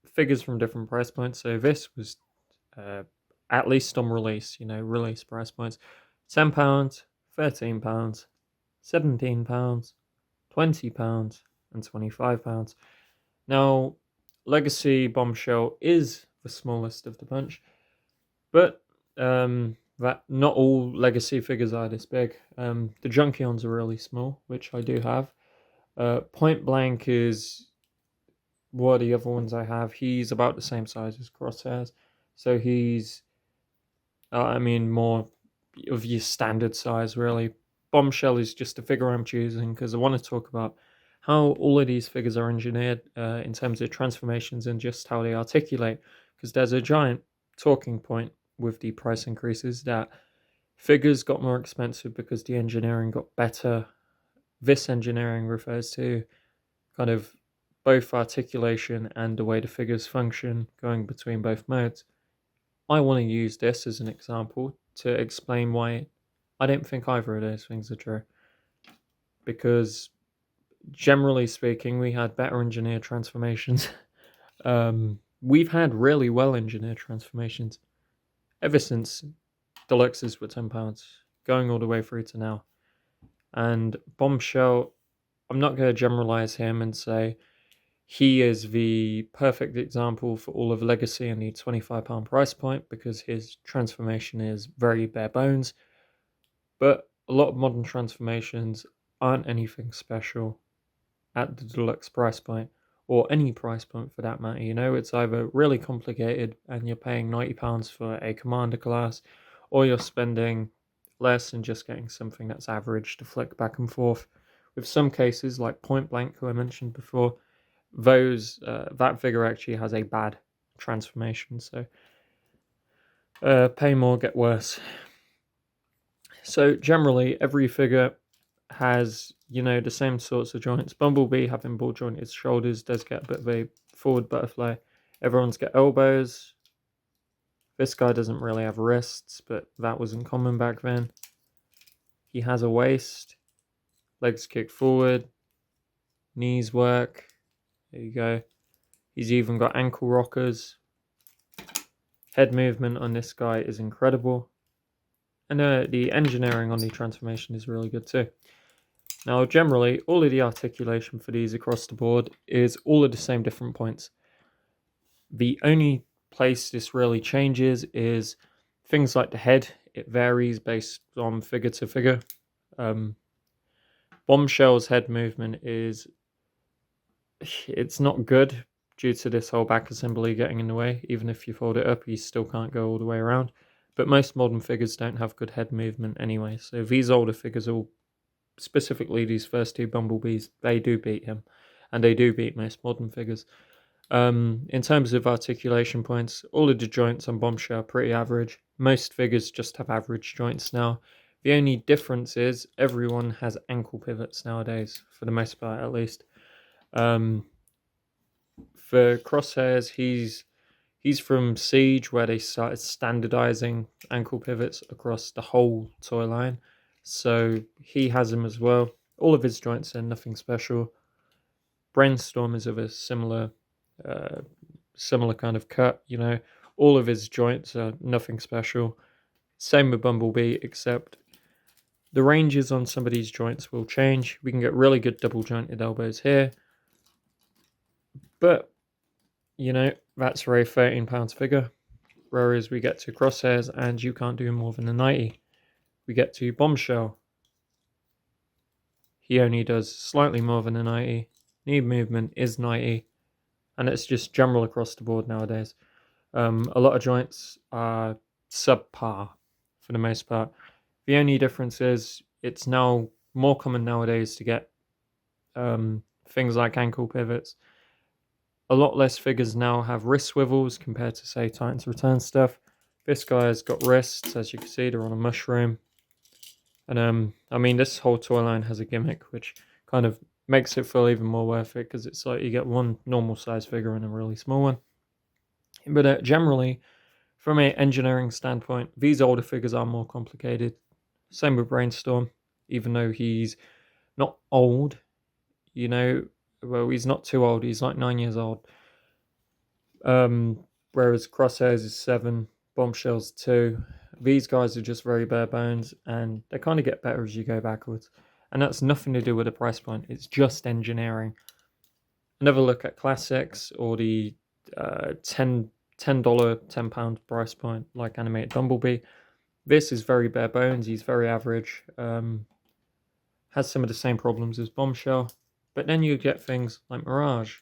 figures from different price points. So this was at least on release, release price points. £10, £13, £17, £20, and £25. Now, Legacy Bombshell is the smallest of the bunch, but that not all Legacy figures are this big. The Junkions are really small, which I do have. Point Blank is one of the other ones I have. He's about the same size as Crosshairs, so he's, more of your standard size, really. Bombshell is just a figure I'm choosing because I want to talk about how all of these figures are engineered in terms of transformations and just how they articulate, because there's a giant talking point with the price increases that figures got more expensive because the engineering got better. This engineering refers to kind of both articulation and the way the figures function going between both modes. I want to use this as an example to explain why I don't think either of those things are true. Because generally speaking, we had better engineered transformations. We've had really well engineered transformations ever since Deluxes were £10, going all the way through to now. And Bombshell, I'm not going to generalize him and say He is the perfect example for all of Legacy and the £25 price point because his transformation is very bare bones. But a lot of modern transformations aren't anything special at the deluxe price point, or any price point for that matter. You know, it's either really complicated and you're paying £90 for a commander class, or you're spending less and just getting something that's average to flick back and forth. With some cases, like Point Blank, who I mentioned before, that figure actually has a bad transformation. So pay more, get worse. So generally, every figure has, you know, the same sorts of joints. Bumblebee having ball jointed shoulders does get a bit of a forward butterfly. Everyone's got elbows. This guy doesn't really have wrists, but that wasn't common back then. He has a waist. Legs kick forward. Knees work. There you go. He's even got ankle rockers. Head movement on this guy is incredible. And the engineering on the transformation is really good too. Now, generally, all of the articulation for these across the board is all at the same different points. The only place this really changes is things like the head. It varies based on figure to figure. Bombshell's head movement it's not good due to this whole back assembly getting in the way. Even if you fold it up, you still can't go all the way around. But most modern figures don't have good head movement anyway. So these older figures, specifically these first two Bumblebees, they do beat him. And they do beat most modern figures. In terms of articulation points, all of the joints on Bombshell are pretty average. Most figures just have average joints now. The only difference is everyone has ankle pivots nowadays, for the most part at least. For Crosshairs, he's from Siege, where they started standardizing ankle pivots across the whole toy line. So he has them as well. All of his joints are nothing special. Brainstorm is of a similar kind of cut, you know. All of his joints are nothing special. Same with Bumblebee, except the ranges on some of these joints will change. We can get really good double jointed elbows here. But, you know, that's for a £13 figure. Whereas we get to Crosshairs and you can't do more than a 90. We get to Bombshell. He only does slightly more than a 90. Knee movement is 90. And it's just general across the board nowadays. A lot of joints are subpar for the most part. The only difference is it's now more common nowadays to get things like ankle pivots. A lot less figures now have wrist swivels compared to, say, Titan's Return stuff. This guy's got wrists, as you can see, they're on a mushroom. And I mean, this whole toy line has a gimmick, which kind of makes it feel even more worth it, because it's like you get one normal size figure and a really small one. But generally, from an engineering standpoint, these older figures are more complicated. Same with Brainstorm, even though he's not old, you know. Well, he's not too old. He's like 9 years old. Whereas Crosshairs is 7, Bombshell's 2. These guys are just very bare bones, and they kind of get better as you go backwards. And that's nothing to do with the price point. It's just engineering. Another look at Classics, or the $10 £10 price point, like Animated Bumblebee. This is very bare bones. He's very average. Has some of the same problems as Bombshell. But then you get things like Mirage.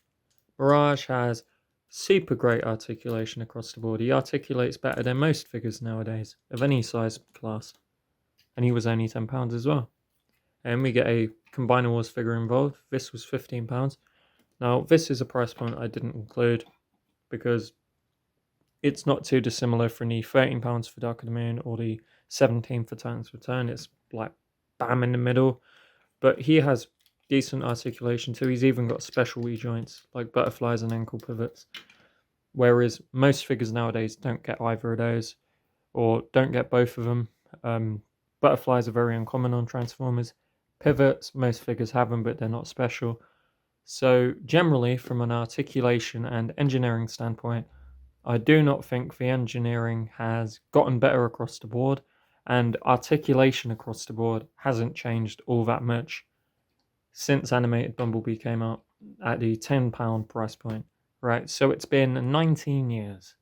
Mirage has super great articulation across the board. He articulates better than most figures nowadays, of any size class. And he was only £10 as well. And we get a Combiner Wars figure involved. This was £15. Now, this is a price point I didn't include because it's not too dissimilar from the £13 for Dark of the Moon or the £17 for Titan's Return. It's like bam in the middle. But he has decent articulation too. He's even got specialty joints like butterflies and ankle pivots. Whereas most figures nowadays don't get either of those, or don't get both of them. Butterflies are very uncommon on Transformers. Pivots, most figures have them, but they're not special. So generally, from an articulation and engineering standpoint, I do not think the engineering has gotten better across the board, and articulation across the board hasn't changed all that much since Animated Bumblebee came out. at the £10 price point, right? So it's been 19 years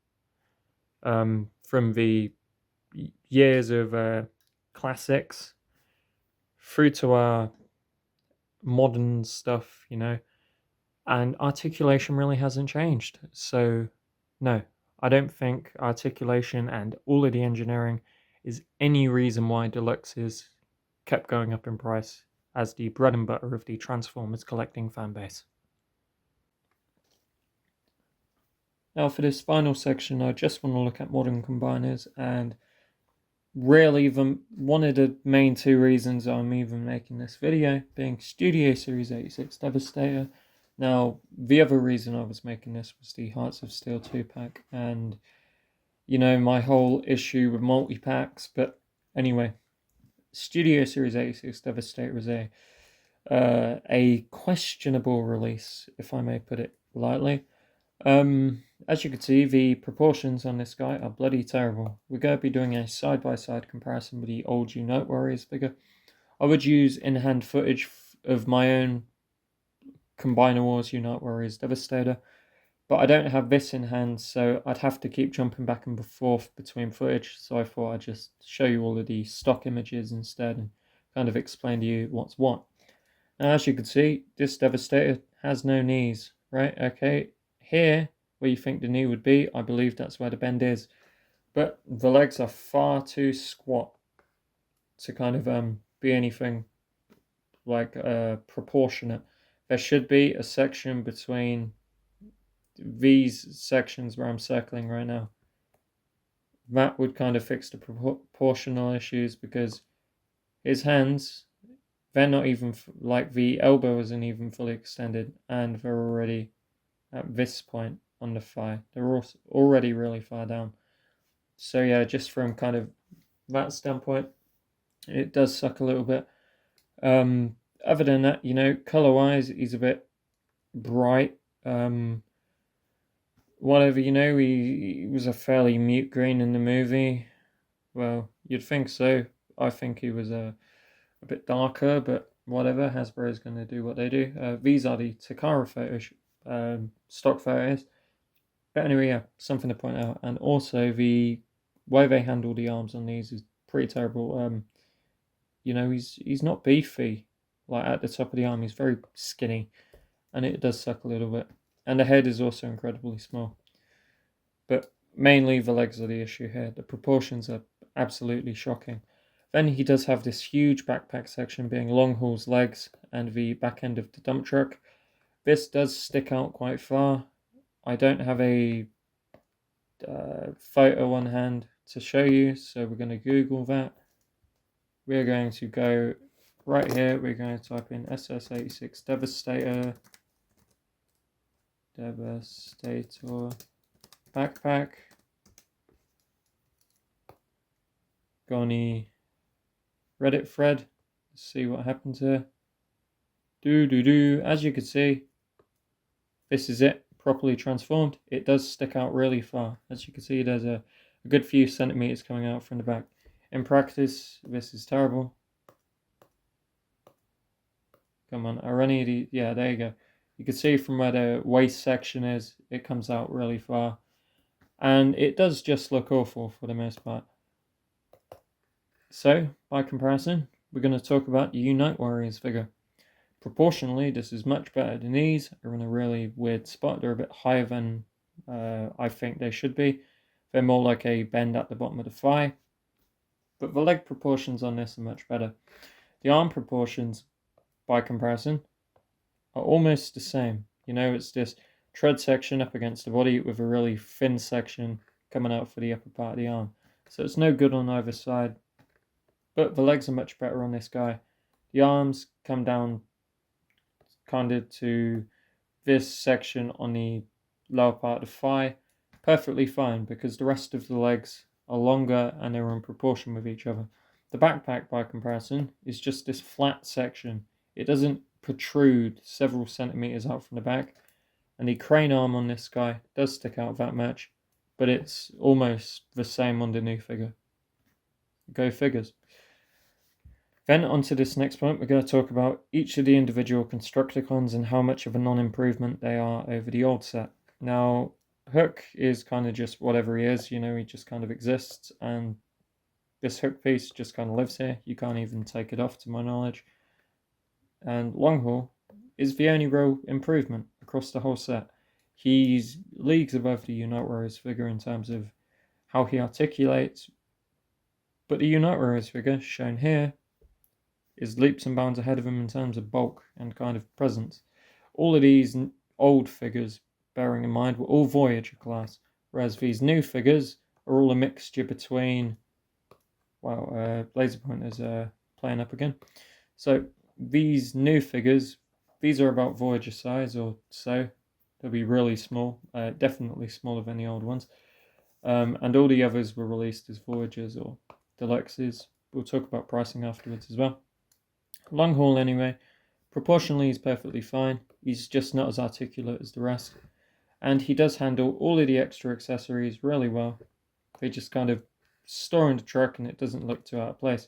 from the years of classics through to our modern stuff, and articulation really hasn't changed. So, no, I don't think articulation and all of the engineering is any reason why Deluxes kept going up in price as the bread and butter of the Transformers collecting fanbase. Now, for this final section, I just want to look at modern combiners, and really one of the main two reasons I'm even making this video being Studio Series 86 Devastator. Now, the other reason I was making this was the Hearts of Steel 2-pack, and my whole issue with multi-packs. But anyway, Studio Series 86 Devastator is a questionable release, if I may put it lightly. As you can see, the proportions on this guy are bloody terrible. We're going to be doing a side-by-side comparison with the old Unite Warriors figure. I would use in-hand footage of my own Combiner Wars Unite Warriors Devastator, but I don't have this in hand, so I'd have to keep jumping back and forth between footage, so I thought I'd just show you all of the stock images instead and kind of explain to you what's what. Now, as you can see, this Devastator has no knees, right? Okay, here, where you think the knee would be, I believe that's where the bend is, but the legs are far too squat to kind of be anything like proportionate. There should be a section between these sections where I'm circling right now. That would kind of fix the proportional issues, because his hands, they're not even, like, the elbow isn't even fully extended, and they're already at this point on the thigh. They're already really far down. So yeah, just from kind of that standpoint, it does suck a little bit. Other than that, color-wise, he's a bit bright. Whatever, he was a fairly mute green in the movie. Well, you'd think so. I think he was a bit darker, but whatever. Hasbro is going to do what they do. These are the Takara photos, stock photos. But anyway, yeah, something to point out. And also, the way they handle the arms on these is pretty terrible. He's not beefy. Like, at the top of the arm, he's very skinny, and it does suck a little bit. And the head is also incredibly small. But mainly the legs are the issue here. The proportions are absolutely shocking. Then he does have this huge backpack section being Longhall's legs and the back end of the dump truck. This does stick out quite far. I don't have a photo on hand to show you, so we're going to Google that. We're going to go right here. We're going to type in SS86 Devastator backpack. Goni Reddit thread. Let's see what happens here. As you can see, this is it, properly transformed. It does stick out really far. As you can see, there's a good few centimeters coming out from the back. In practice, this is terrible. Come on, yeah, there you go. You can see from where the waist section is, it comes out really far. And it does just look awful for the most part. So, by comparison, we're going to talk about the Unite Warriors figure. Proportionally, this is much better. The knees are in a really weird spot. They're a bit higher than I think they should be. They're more like a bend at the bottom of the thigh. But the leg proportions on this are much better. The arm proportions, by comparison, are almost the same. It's this tread section up against the body with a really thin section coming out for the upper part of the arm. So it's no good on either side. But the legs are much better on this guy. The arms come down kind of to this section on the lower part of the thigh. Perfectly fine, because the rest of the legs are longer and they're in proportion with each other. The backpack, by comparison, is just this flat section. It doesn't protrude several centimeters out from the back. And the crane arm on this guy does stick out that much, but it's almost the same on the new figure. Go figures. Then onto this next point, we're going to talk about each of the individual Constructicons and how much of a non-improvement they are over the old set. Now, Hook is kind of just whatever he is, he just kind of exists, and this Hook piece just kind of lives here. You can't even take it off, to my knowledge. And Longhaul is the only real improvement across the whole set. He's leagues above the Unite Warriors figure in terms of how he articulates, but the Unite Warriors figure, shown here, is leaps and bounds ahead of him in terms of bulk and kind of presence. All of these old figures, bearing in mind, were all Voyager class, whereas these new figures are all a mixture between... Wow, laser pointer's playing up again. So these new figures, these are about Voyager size or so. They'll be really small, definitely smaller than the old ones. And all the others were released as Voyagers or Deluxes. We'll talk about pricing afterwards as well. Longhaul, anyway, proportionally he's perfectly fine. He's just not as articulate as the rest. And he does handle all of the extra accessories really well. They just kind of store in the truck and it doesn't look too out of place.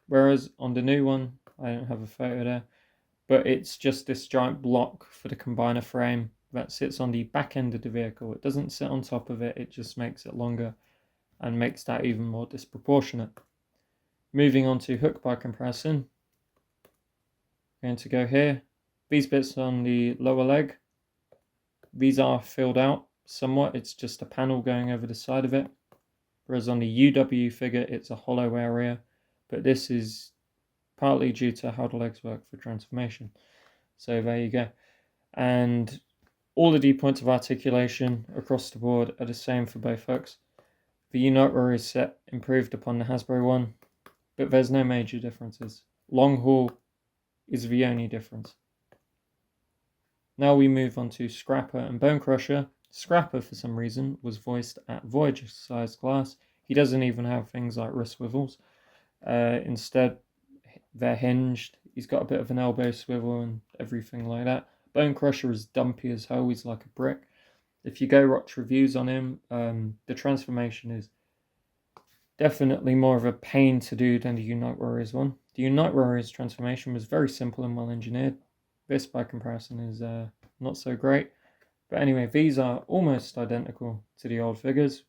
Whereas on the new one, I don't have a photo there, but it's just this giant block for the combiner frame that sits on the back end of the vehicle. It doesn't sit on top of it, it just makes it longer and makes that even more disproportionate. Moving on to Hook by comparison, I'm going to go here. These bits on the lower leg, these are filled out somewhat. It's just a panel going over the side of it. Whereas on the UW figure, it's a hollow area. But this is partly due to how the legs work for transformation. So there you go. And all of the points of articulation across the board are the same for both hooks. The Unite Warriors set improved upon the Hasbro one, but there's no major differences. Longhaul is the only difference. Now we move on to Scrapper and Bone Crusher. Scrapper, for some reason, was voiced at Voyager size class. He doesn't even have things like wrist swivels. Instead, they're hinged. He's got a bit of an elbow swivel and everything like that. Bone Crusher is dumpy as hell. He's like a brick. If you go watch reviews on him, the transformation is definitely more of a pain to do than the Unite Warriors one. The Unite Warriors transformation was very simple and well engineered. This, by comparison, is not so great. But anyway, these are almost identical to the old figures.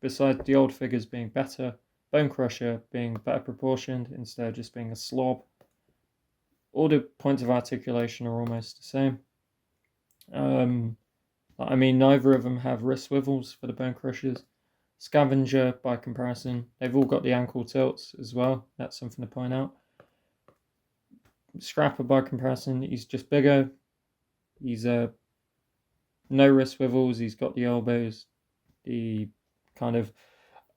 Besides the old figures being better, Bone Crusher being better proportioned instead of just being a slob. All the points of articulation are almost the same. I mean, neither of them have wrist swivels for the Bone Crushers. Scavenger, by comparison, they've all got the ankle tilts as well. That's something to point out. Scrapper, by comparison, he's just bigger. He's no wrist swivels. He's got the elbows, the kind of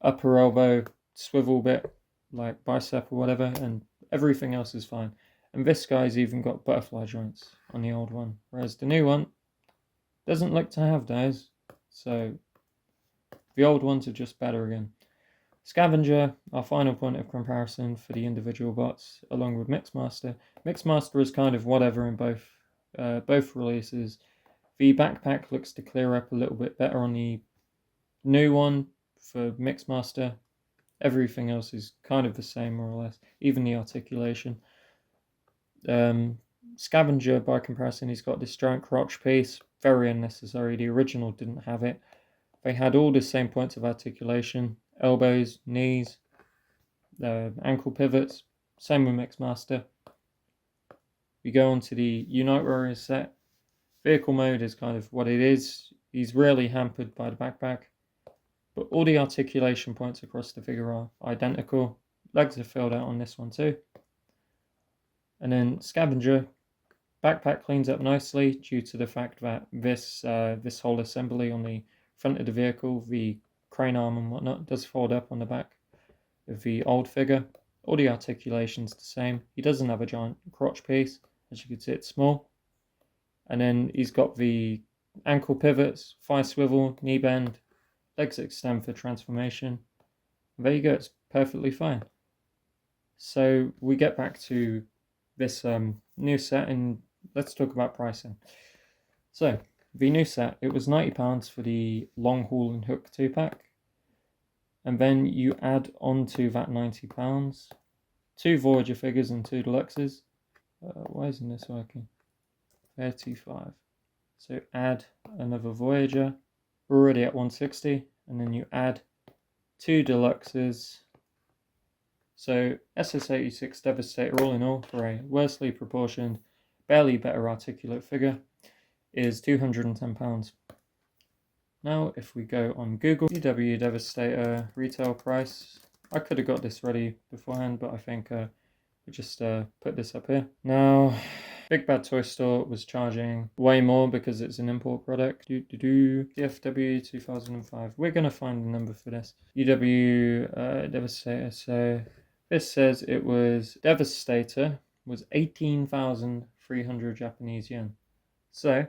upper elbow swivel bit, like bicep or whatever, and everything else is fine. And this guy's even got butterfly joints on the old one, whereas the new one doesn't look to have those. So the old ones are just better again. Scavenger, our final point of comparison for the individual bots, along with Mixmaster. Mixmaster is kind of whatever in both releases. The backpack looks to clear up a little bit better on the new one for Mixmaster. Everything else is kind of the same, more or less, even the articulation. Scavenger, by comparison, he's got this giant crotch piece, very unnecessary. The original didn't have it. They had all the same points of articulation, elbows, knees, ankle pivots, same with Mixmaster. We go on to the Unite Warriors set. Vehicle mode is kind of what it is. He's rarely hampered by the backpack, but all the articulation points across the figure are identical. Legs are filled out on this one too. And then Scavenger, backpack cleans up nicely due to the fact that this whole assembly on the front of the vehicle, the crane arm and whatnot, does fold up on the back of the old figure. All the articulation's the same. He doesn't have a giant crotch piece. As you can see, it's small. And then he's got the ankle pivots, thigh swivel, knee bend, legs extend for transformation. And there you go, it's perfectly fine. So we get back to this new set and let's talk about pricing. So the new set, it was £90 for the Longhaul and Hook 2-pack. And then you add on to that £90 2 Voyager figures and 2 Deluxes. Why isn't this working? 35. So add another Voyager. We're already at 160, and then you add 2 Deluxes. So SS86 Devastator, all in all, for a worsely proportioned, barely better articulate figure, is £210. Now, if we go on Google, CW Devastator retail price. I could have got this ready beforehand, but I think we just put this up here. Now, Big Bad Toy Store was charging way more because it's an import product. DFW 2005. We're going to find a number for this. UW Devastator. So this says it was Devastator was 18,300 Japanese yen. So,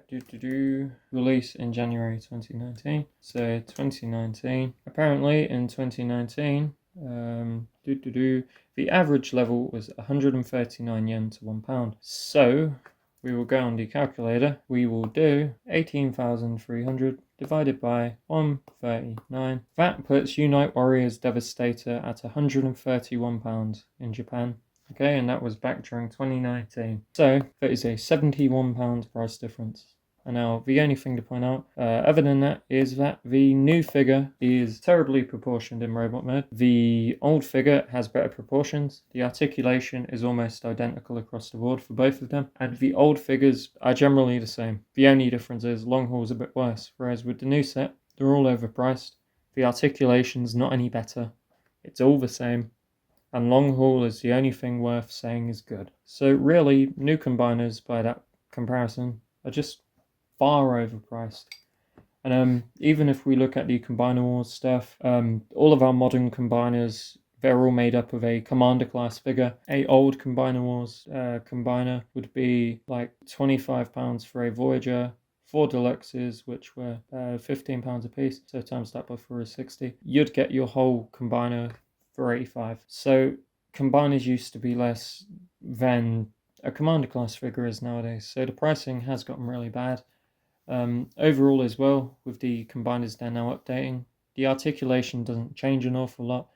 release in January 2019. So, 2019. Apparently, in 2019, the average level was 139 yen to £1. So, we will go on the calculator. We will do 18,300 divided by 139. That puts Unite Warriors Devastator at £131 in Japan. Okay, and that was back during 2019. So, that is a £71 price difference. And now, the only thing to point out, other than that, is that the new figure is terribly proportioned in robot mode. The old figure has better proportions. The articulation is almost identical across the board for both of them. And the old figures are generally the same. The only difference is long haul's a bit worse. Whereas with the new set, they're all overpriced. The articulation's not any better. It's all the same. And long haul is the only thing worth saying is good. So really, new combiners by that comparison are just far overpriced. And even if we look at the Combiner Wars stuff, all of our modern combiners, they're all made up of a Commander class figure. A old Combiner Wars combiner would be like £25 for a Voyager, 4 Deluxes, which were £15 a piece, so times that by 4 is 60. You'd get your whole combiner for 85. So combiners used to be less than a Commander class figure is nowadays. So the pricing has gotten really bad. Overall as well, with the combiners they're now updating, the articulation doesn't change an awful lot.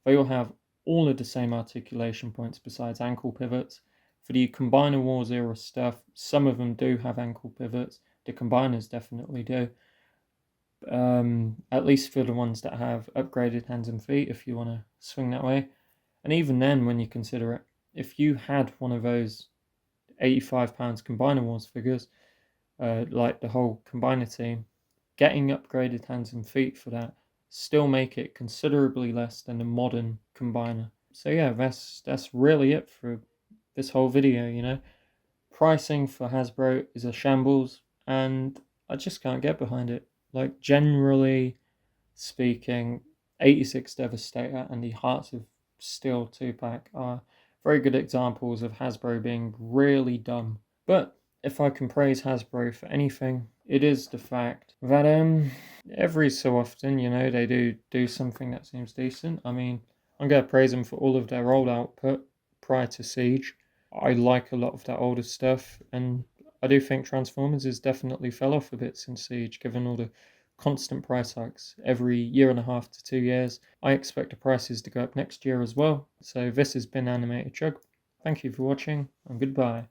They all have all of the same articulation points besides ankle pivots. For the Combiner Wars era stuff, some of them do have ankle pivots. The combiners definitely do. At least for the ones that have upgraded hands and feet, if you want to swing that way. And even then, when you consider it, if you had one of those £85 Combiner Wars figures, like the whole combiner team, getting upgraded hands and feet for that still make it considerably less than a modern combiner. So yeah, that's really it for this whole video, you know. Pricing for Hasbro is a shambles, and I just can't get behind it. Like, generally speaking, 86 Devastator and the Hearts of Steel 2-pack are very good examples of Hasbro being really dumb. But if I can praise Hasbro for anything, it is the fact that every so often, you know, they do something that seems decent. I mean, I'm going to praise them for all of their old output prior to Siege. I like a lot of that older stuff, and I do think Transformers has definitely fell off a bit since Siege, given all the constant price hikes every year and a half to 2 years. I expect the prices to go up next year as well. So this has been Animated Chug. Thank you for watching, and goodbye.